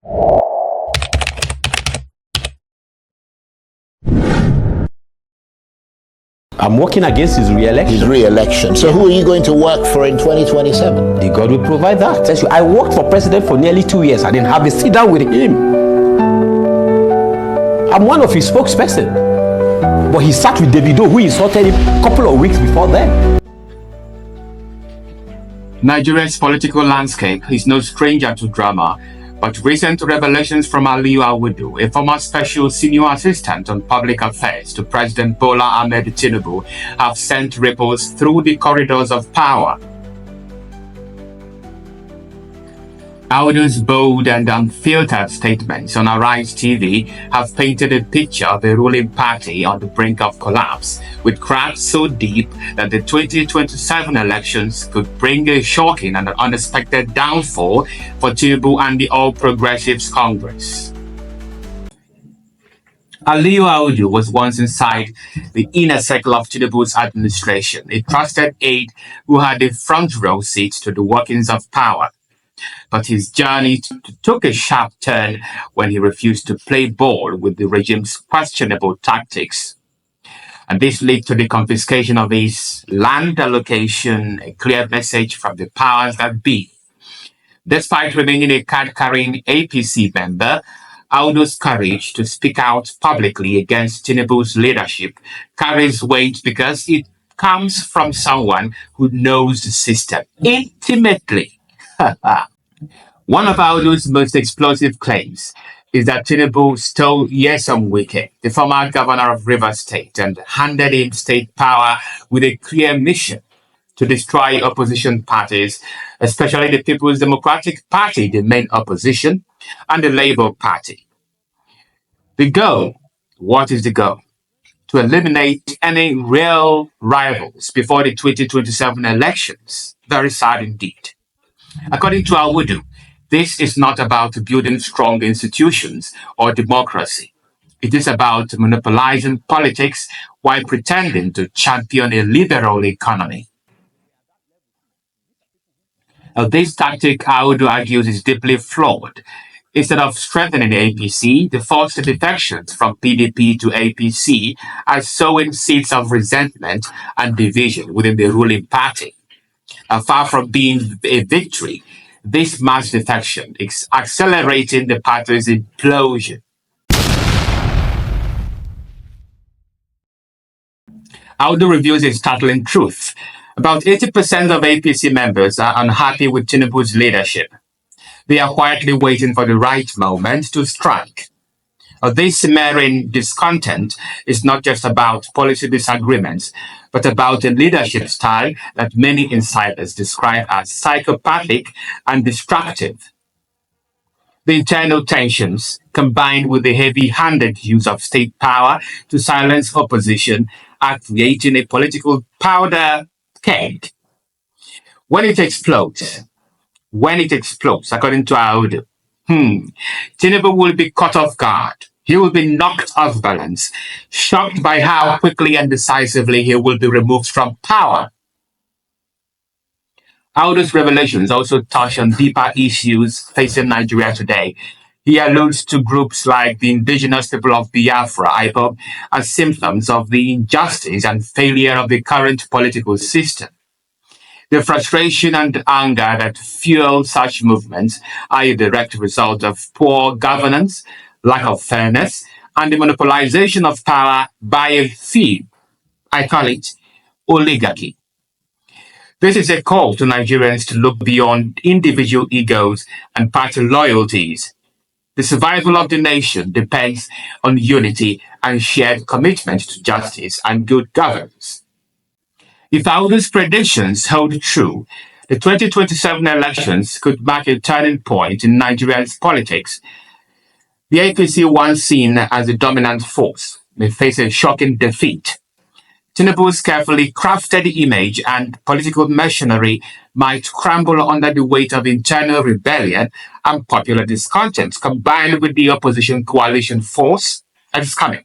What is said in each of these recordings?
I'm working against his re-election. His re-election. So who are you going to work for in 2027? The God will provide that. I worked for president for nearly 2 years. I didn't have a sit down with him. I'm one of his spokesperson. But he sat with Davido, who insulted him a couple of weeks before then. Nigeria's political landscape is no stranger to drama, but recent revelations from Aliyu Audu, a former special senior assistant on public affairs to President Bola Ahmed Tinubu, have sent ripples through the corridors of power. Audu's bold and unfiltered statements on Arise TV have painted a picture of a ruling party on the brink of collapse, with cracks so deep that the 2027 elections could bring a shocking and unexpected downfall for Tinubu and the All Progressives Congress. Aliyu Audu was once inside the inner circle of Tinubu's administration, a trusted aide who had a front row seat to the workings of power. But his journey took a sharp turn when he refused to play ball with the regime's questionable tactics. And this led to the confiscation of his land allocation, a clear message from the powers that be. Despite remaining a card-carrying APC member, Audu's courage to speak out publicly against Tinubu's leadership carries weight because it comes from someone who knows the system intimately. One of Audu's most explosive claims is that Tinubu stole Nyesom Wike, the former governor of Rivers State, and handed him state power with a clear mission to destroy opposition parties, especially the People's Democratic Party, the main opposition, and the Labour Party. The goal, what is the goal? To eliminate any real rivals before the 2027 elections. Very sad indeed. According to Audu, this is not about building strong institutions or democracy. It is about monopolizing politics while pretending to champion a liberal economy. Now, this tactic, Audu argues, is deeply flawed. Instead of strengthening the APC, the forced defections from PDP to APC are sowing seeds of resentment and division within the ruling party. Far from being a victory, this mass defection is accelerating the party's implosion. Audu reveals a startling truth. About 80% of APC members are unhappy with Tinubu's leadership. They are quietly waiting for the right moment to strike. This simmering discontent is not just about policy disagreements, but about a leadership style that many insiders describe as psychopathic and destructive. The internal tensions, combined with the heavy-handed use of state power to silence opposition, are creating a political powder keg. When it explodes, according to Audu, Tinubu will be caught off guard. He will be knocked off balance, shocked by how quickly and decisively he will be removed from power. Audu's revelations also touch on deeper issues facing Nigeria today. He alludes to groups like the indigenous people of Biafra, IPOB, as symptoms of the injustice and failure of the current political system. The frustration and anger that fuel such movements are a direct result of poor governance, lack of fairness, and the monopolization of power by a few. I call it oligarchy. This is a call to Nigerians to look beyond individual egos and party loyalties. The survival of the nation depends on unity and shared commitment to justice and good governance. If Audu's predictions hold true, the 2027 elections could mark a turning point in Nigeria's politics. The APC, once seen as a dominant force, may face a shocking defeat. Tinubu's carefully crafted image and political machinery might crumble under the weight of internal rebellion and popular discontent, combined with the opposition coalition force that is coming.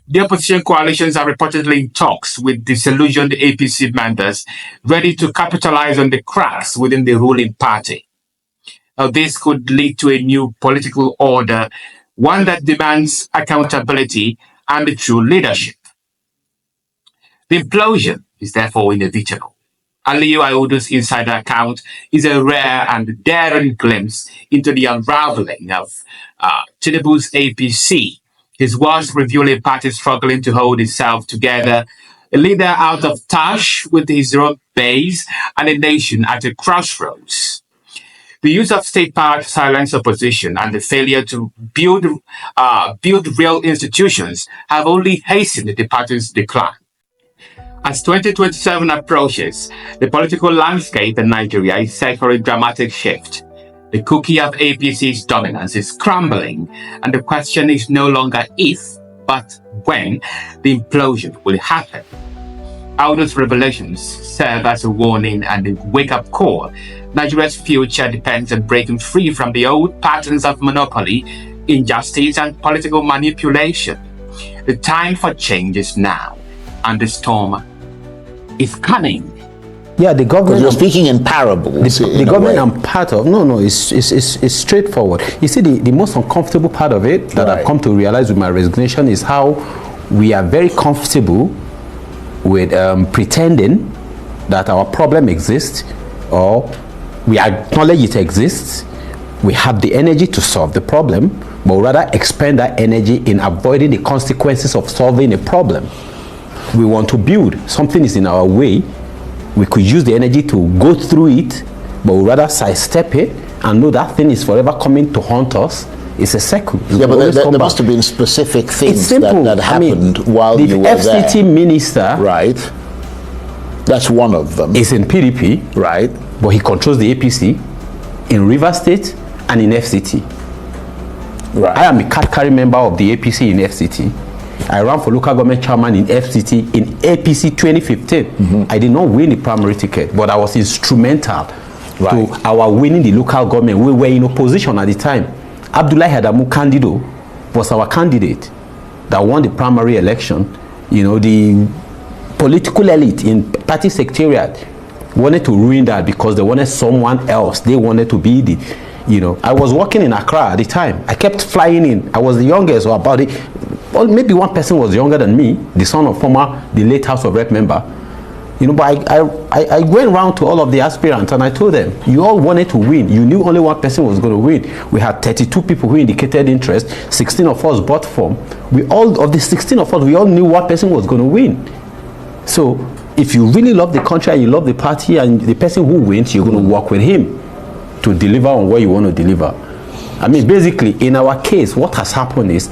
The opposition coalitions are reportedly in talks with disillusioned APC members, ready to capitalize on the cracks within the ruling party. Now, this could lead to a new political order, one that demands accountability and true leadership. The implosion is therefore inevitable. Aliyu Audu's insider account is a rare and daring glimpse into the unraveling of Tinubu's APC. His words reveal a party struggling to hold itself together, a leader out of touch with his own base, and a nation at a crossroads. The use of state power to silence opposition and the failure to build real institutions have only hastened the party's decline. As 2027 approaches, the political landscape in Nigeria is set for a dramatic shift. The cookie of APC's dominance is crumbling, and the question is no longer if, but when the implosion will happen. Audu's revelations serve as a warning and a wake-up call. Nigeria's future depends on breaking free from the old patterns of monopoly, injustice, and political manipulation. The time for change is now, and the storm is coming. Yeah, the government. You're speaking in parables. The government I'm part of. No, it's straightforward. You see, the most uncomfortable part of it that I've come to realize with my resignation is how we are very comfortable with pretending that our problem exists, or we acknowledge it exists. We have the energy to solve the problem, but rather expend that energy in avoiding the consequences of solving a problem. We want to build. Something is in our way. We could use the energy to go through it, but we rather sidestep it and know that thing is forever coming to haunt us. It's a circle. Yeah, but there must have been specific things that happened while you were there. The FCT minister, right? That's one of them. Is in PDP, right? But he controls the APC in Rivers State and in FCT. Right. I am a card-carrying member of the APC in FCT. I ran for local government chairman in FCT in APC 2015. I did not win the primary ticket, but I was instrumental to our winning the local government. We were in opposition at the time. Abdullahi Adamu Candido was our candidate that won the primary election. You know, the political elite in party secretariat wanted to ruin that because they wanted someone else. They wanted to be the, you know, I was working in Accra at the time. I kept flying in. I was the youngest, or about it. Well, maybe one person was younger than me, the son of the late House of Rep member. You know, but I went around to all of the aspirants and I told them, you all wanted to win. You knew only one person was going to win. We had 32 people who indicated interest. 16 of us bought form. Of the 16 of us, we all knew one person was going to win. So if you really love the country and you love the party and the person who wins, you're going to work with him to deliver on what you want to deliver. I mean, basically, in our case, what has happened is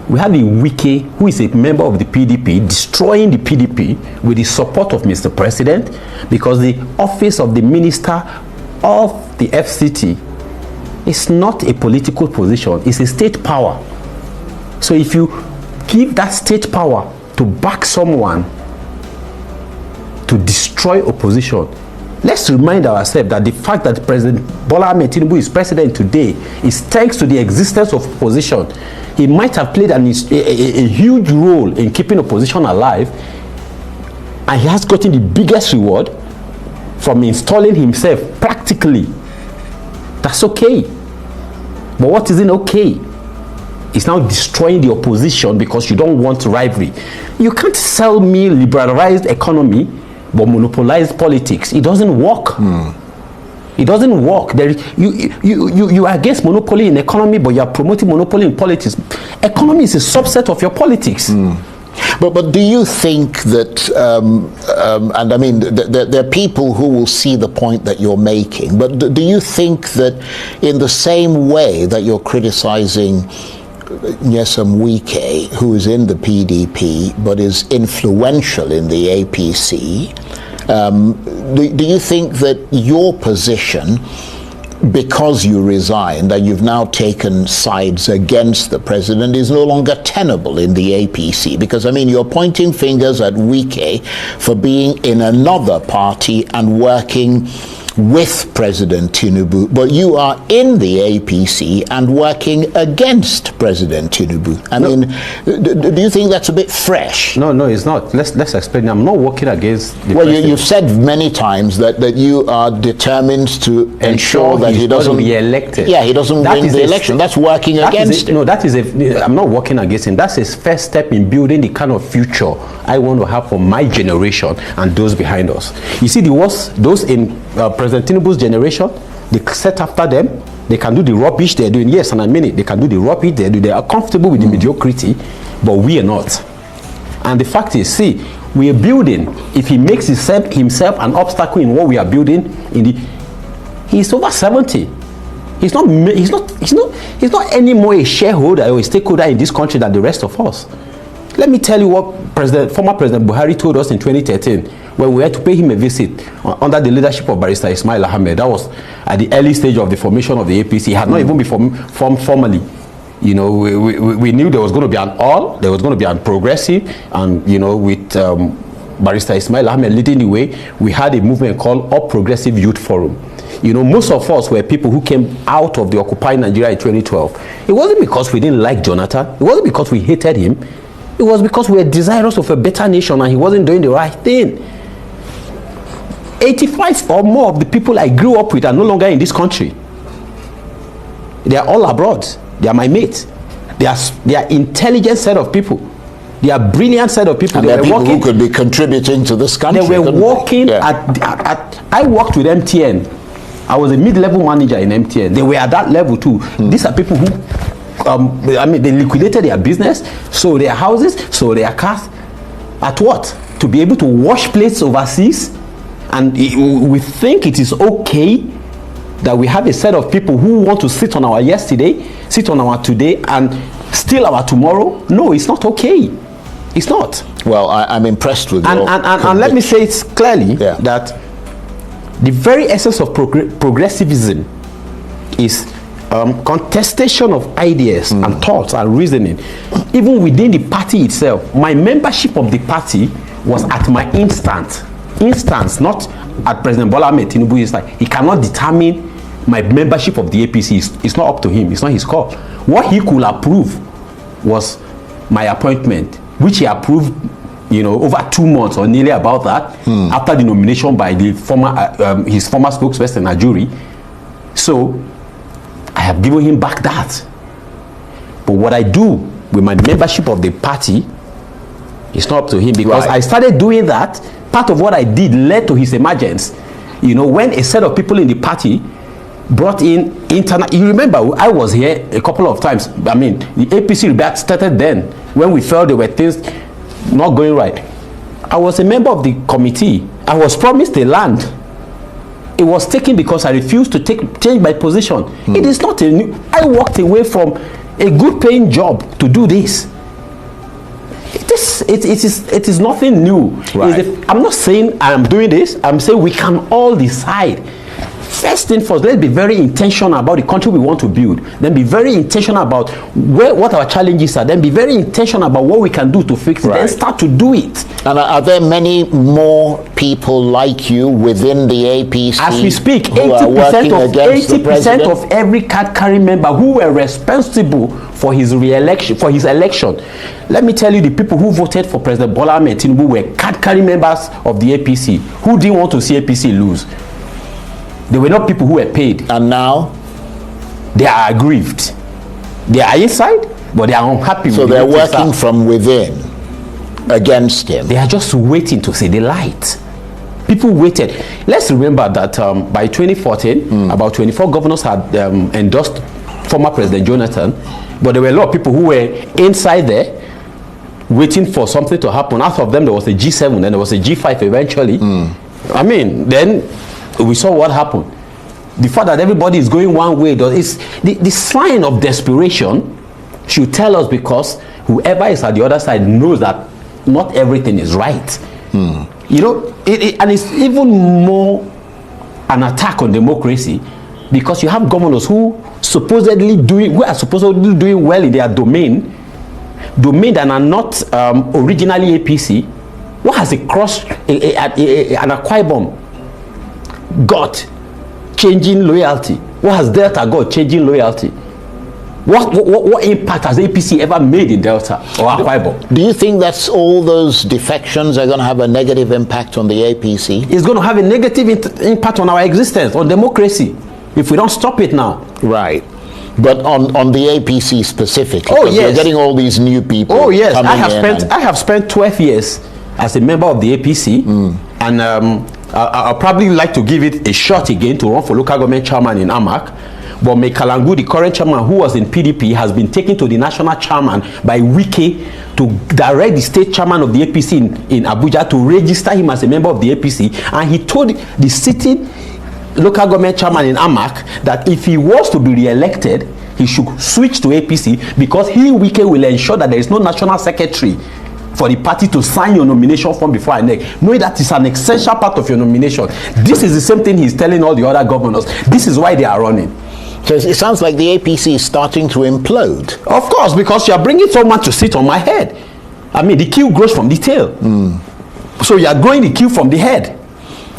we have a Wike, who is a member of the PDP, destroying the PDP with the support of Mr. President, because the office of the minister of the FCT is not a political position, it's a state power. So if you give that state power to back someone to destroy opposition, let's remind ourselves that the fact that President Bola Ahmed Tinubu is president today is thanks to the existence of opposition. He might have played a huge role in keeping opposition alive, and he has gotten the biggest reward from installing himself practically. That's okay. But what isn't okay is now destroying the opposition because you don't want rivalry. You can't sell me liberalized economy but monopolize politics. It doesn't work. It doesn't work. You are against monopoly in economy, but you are promoting monopoly in politics. Economy is a subset of your politics. But do you think that, and I mean, there are people who will see the point that you're making, but do you think that in the same way that you're criticizing Nyesom Wike, who is in the PDP but is influential in the APC, do you think that your position, because you resigned and you've now taken sides against the president, is no longer tenable in the APC? Because, I mean, you're pointing fingers at Wike for being in another party and working with President Tinubu, but you are in the APC and working against President Tinubu. I mean, do you think that's a bit fresh? No, it's not. Let's explain. I'm not working against the president. You've said many times that you are determined to ensure that he doesn't be elected. Yeah, he doesn't win the election. That's working against him. No, I'm not working against him. That's his first step in building the kind of future I want to have for my generation and those behind us. You see, those in President Tinubu's generation, they set after them. They can do the rubbish they're doing. Yes, and I mean it. They can do the rubbish they're doing. They are comfortable with the mediocrity, but we are not. And the fact is, see, we are building. If he makes himself an obstacle in what we are building, he's over 70. He's not anymore a shareholder or a stakeholder in this country than the rest of us. Let me tell you what former President Buhari told us in 2013 when we had to pay him a visit under the leadership of Barrister Ismail Ahmed. That was at the early stage of the formation of the APC. He had not even been formed formally. You know, we knew there was going to be an all, there was going to be an progressive, and you know, with Barrister Ismail Ahmed leading the way, we had a movement called All Progressive Youth Forum. You know, most of us were people who came out of the occupied Nigeria in 2012. It wasn't because we didn't like Jonathan. It wasn't because we hated him. It was because we were desirous of a better nation and he wasn't doing the right thing. 85 or more of the people I grew up with are no longer in this country. They are all abroad. They are my mates. They are intelligent set of people. They are brilliant set of people. And they are people who could be contributing to this country. They were working I worked with MTN. I was a mid-level manager in MTN. They were at that level too. These are people who they liquidated their business, sold their houses, sold their cars. At what? To be able to wash plates overseas? And we think it is okay that we have a set of people who want to sit on our yesterday, sit on our today, and steal our tomorrow? No, it's not okay. It's not. Well, I'm impressed with your and let me say it clearly that the very essence of progressivism is contestation of ideas and thoughts and reasoning. Even within the party itself, my membership of the party was at my instance, not at President Bola Ahmed Tinubu. It's like he cannot determine my membership of the APC. It's not up to him. It's not his call. What he could approve was my appointment, which he approved, you know, over 2 months or nearly about that, after the nomination by the his former spokesperson Ajuri. So I have given him back that. But what I do with my membership of the party is not up to him, because I started doing that. Part of what I did led to his emergence. You know, when a set of people in the party brought in internal, you remember I was here a couple of times. I mean, the APC rebellion started then when we felt there were things not going right. I was a member of the committee. I was promised a land. It was taken because I refused to change my position. It is not a new. I walked away from a good paying job to do this. It is nothing new. Right. I'm not saying I'm doing this. I'm saying we can all decide. First thing first, let's be very intentional about the country we want to build. Then be very intentional about what our challenges are. Then be very intentional about what we can do to fix it. Then start to do it. And are there many more people like you within the APC? As we speak, 80% of every card-carrying member who were responsible for his re-election, for his election. Let me tell you, the people who voted for President Bola Ahmed Tinubu were card-carrying members of the APC who didn't want to see APC lose. They were not people who were paid. And now? They are aggrieved. They are inside, but they are unhappy. So they're working from within against him. They are just waiting to see the light. People waited. Let's remember that by 2014, about 24 governors had endorsed former President Jonathan, but there were a lot of people who were inside there waiting for something to happen. Out of them, there was a G7, and there was a G5 eventually. I mean, then we saw what happened. The fact that everybody is going one way, is the sign of desperation should tell us, because whoever is at the other side knows that not everything is right. You know, and it's even more an attack on democracy, because you have governors who are supposedly doing well in their domain that are not originally APC. What has an Akwa Ibom got changing loyalty? What has Delta got changing loyalty? What impact has APC ever made in Delta or Akwa Ibom? Do you think that's all those defections are going to have a negative impact on the APC? It's going to have a negative impact on our existence, on democracy, if we don't stop it now. Right. But on the APC specifically, oh yes, you're getting all these new people. Oh yes, I have spent 12 years as a member of the APC, and I'll probably like to give it a shot again to run for local government chairman in Amak. But Mekalangu, the current chairman who was in PDP, has been taken to the national chairman by Wike to direct the state chairman of the APC in Abuja to register him as a member of the APC, and he told the sitting local government chairman in Amak that if he was to be re-elected, he should switch to APC, because he, Wike, will ensure that there is no national secretary for the party to sign your nomination form before INEC, knowing that is an essential part of your nomination. This is the same thing he's telling all the other governors. This is why they are running. So it sounds like the APC is starting to implode. Of course, because you are bringing someone to sit on my head. I mean, the queue grows from the tail. So you are growing the queue from the head.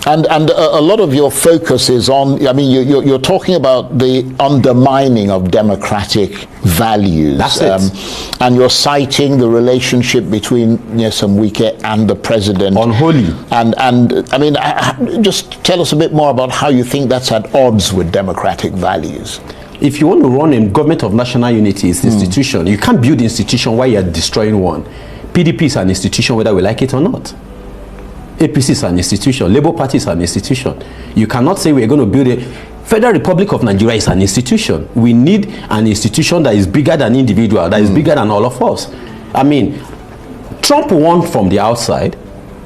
And a lot of your focus is on, I mean, you're talking about the undermining of democratic values. That's it. And you're citing the relationship between Nyesom Wike and the president. Unholy. And I mean, just tell us a bit more about how you think that's at odds with democratic values. If you want to run a government of national unity, it's institution. You can't build institution while you're destroying one. PDP is an institution whether we like it or not. APC is an institution. Labour Party is an institution. You cannot say we're going to build a Federal Republic of Nigeria is an institution. We need an institution that is bigger than individual, that is bigger than all of us. I mean, Trump won from the outside.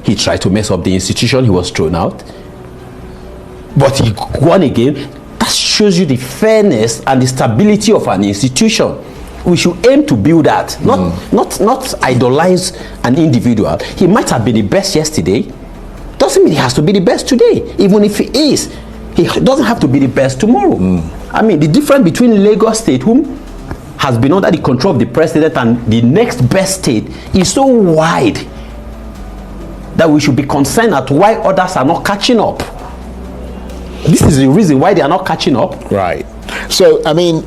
He tried to mess up the institution. He was thrown out. But he won again. That shows you the fairness and the stability of an institution. We should aim to build that, not idolize an individual. He might have been the best yesterday. Doesn't mean he has to be the best today. Even if he is, he doesn't have to be the best tomorrow. I mean, the difference between Lagos State, whom has been under the control of the president, and the next best state is so wide that we should be concerned at why others are not catching up. This is the reason why they are not catching up. Right. So, I mean,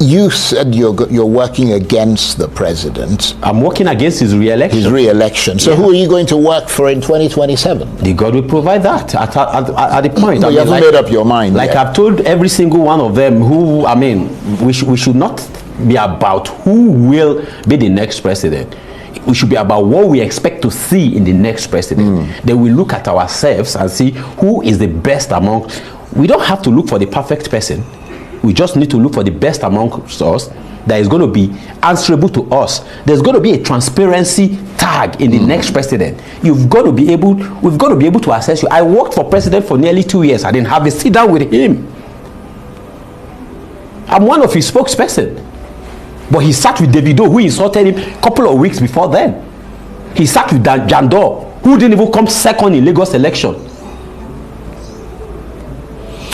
you said you're working against the president. I'm working against his re-election. His re-election. So who are you going to work for in 2027? The God will provide that at the point. No, you haven't made up your mind Like yet. I've told every single one of them who, I mean, we should not be about who will be the next president. We should be about what we expect to see in the next president. Then we look at ourselves and see who is the best among. We don't have to look for the perfect person. We just need to look for the best amongst us that is going to be answerable to us. There's going to be a transparency tag in the next president. We've got to be able to assess you. I worked for president for nearly 2 years. I didn't have a sit down with him. I'm one of his spokesperson. But he sat with Davido, who insulted him a couple of weeks before then. He sat with Jandor, who didn't even come second in Lagos election.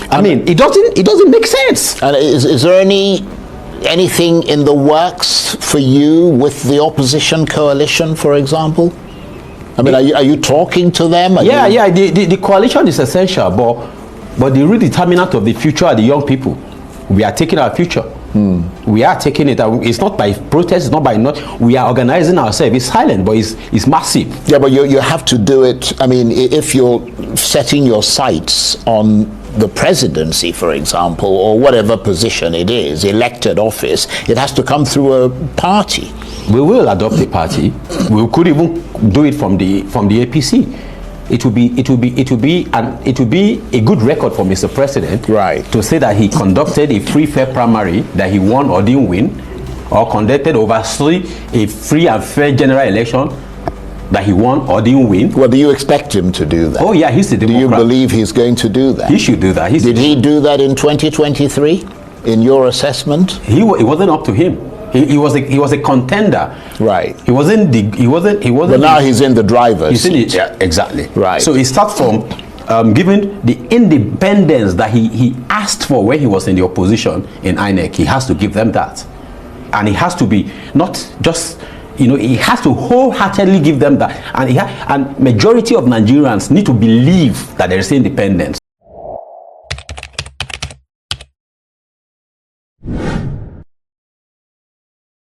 I mean, it doesn't make sense. And is there anything in the works for you with the opposition coalition, for example? I mean, are you talking to them? The coalition is essential, but the real determinant of the future are the young people. We are taking our future. We are taking it. It's not by protest. It's not by we are organizing ourselves. It's silent, but it's massive. Yeah, but you have to do it. I mean, if you're setting your sights on the presidency, for example, or whatever position it is, elected office, it has to come through a party. We will adopt a party. We could even do it from the APC. It will be a good record for Mr. President, right, to say that he conducted a free, fair primary, that he won or didn't win, or conducted oversaw a free and fair general election that he won or didn't win. Well, do you expect him to do that? Oh yeah, he's the Democrat. Do you believe he's going to do that? He should do that. Did he do that in 2023? In your assessment? It wasn't up to him. He was a contender. Right. He wasn't. But now he's in the driver's seat. Yeah, exactly. Right. So it starts from given the independence that he asked for when he was in the opposition in INEC. He has to give them that, and it has to be not just. He has to wholeheartedly give them that, and majority of Nigerians need to believe that there is independence.